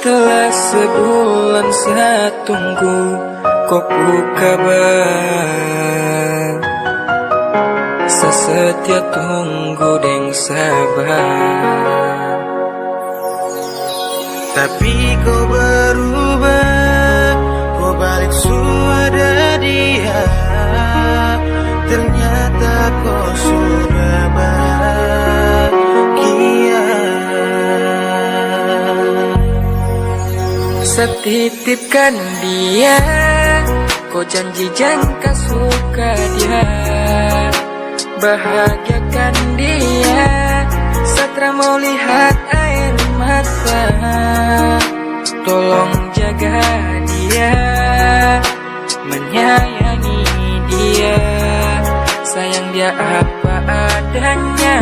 Setelah sebulan saya tunggu kok ku kabar, sesetia tunggu deng sabar. Tapi kau berubah, kau balik sudah dia. Ternyata kau sudah bahagia. Setitipkan dia, kau janji jangan suka dia. Bahagiakan dia, Satra mau lihat air mata. Tolong jaga dia, menyayangi dia, sayang dia apa adanya.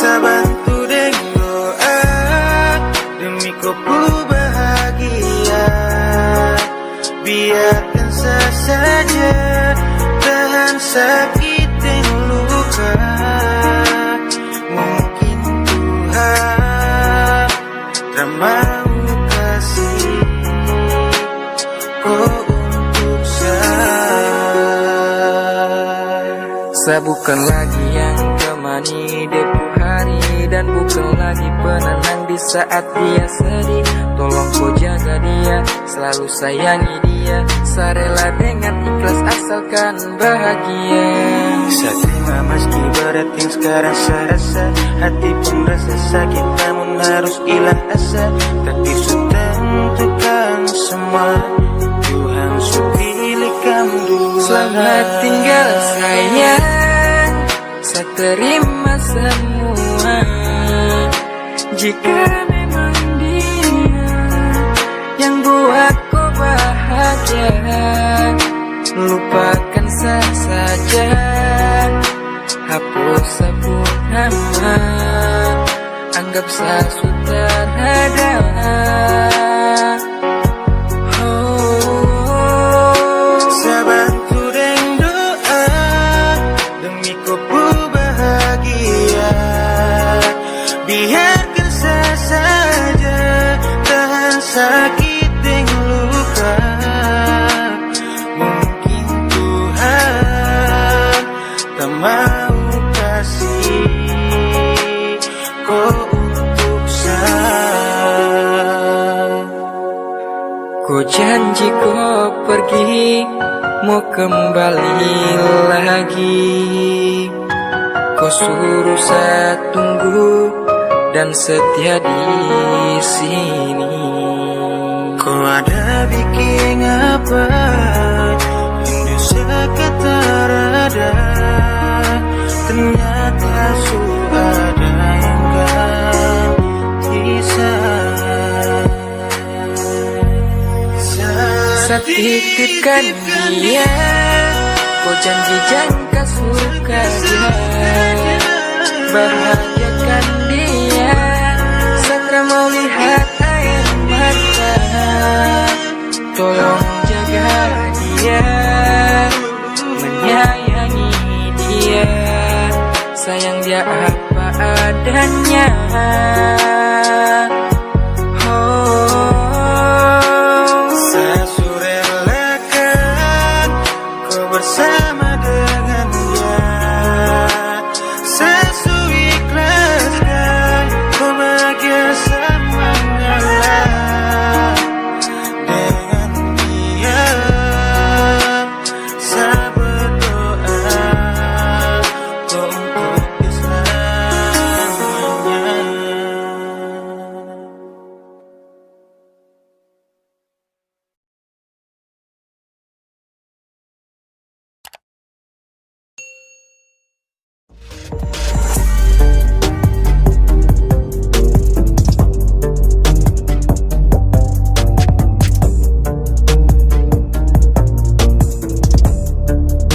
Saya bantu deng doa, demi kau bahagia. Biarkan saja, tahan sakit dan luka. Mungkin Tuhan tak mau kasih kau untuk saya bukan lagi yang temani depu hari, dan bukan lagi penenang di saat dia sedih. Tolong kau jaga dia, selalu sayangi dia. Saya rela dengan ikhlas asalkan bahagia. Saya terima meski berat yang sekarang saya rasa. Hati pun rasa sakit namun harus hilang asa. Takdir sudah tentukan semua, Tuhan sudah pilih kamu dulu. Selamat tinggal sayang, saya terima semua. Jika memang dia yang buat kau bahagia, lupakan saja, hapus sebut nama, anggap saya sudah ada. Saya bantu deng doa, demi kau bahagia. Biarkan saja, tahan sakit dan luka. Mungkin Tuhan tak mau kasih kau untuk saya. Kau janji kau pergi, mau kembali lagi. Kau suruh saya tunggu dan setia di sini. Kau ada bikin apa? Rindu sekata rada. Ternyata sudah ada yang ganti saya. Setitipkan dia, kau janji jangan suka dia. Bahagiakan dia, Satra mau lihat air mata. Tolong jaga dia, menyayangi dia, sayang dia apa adanya.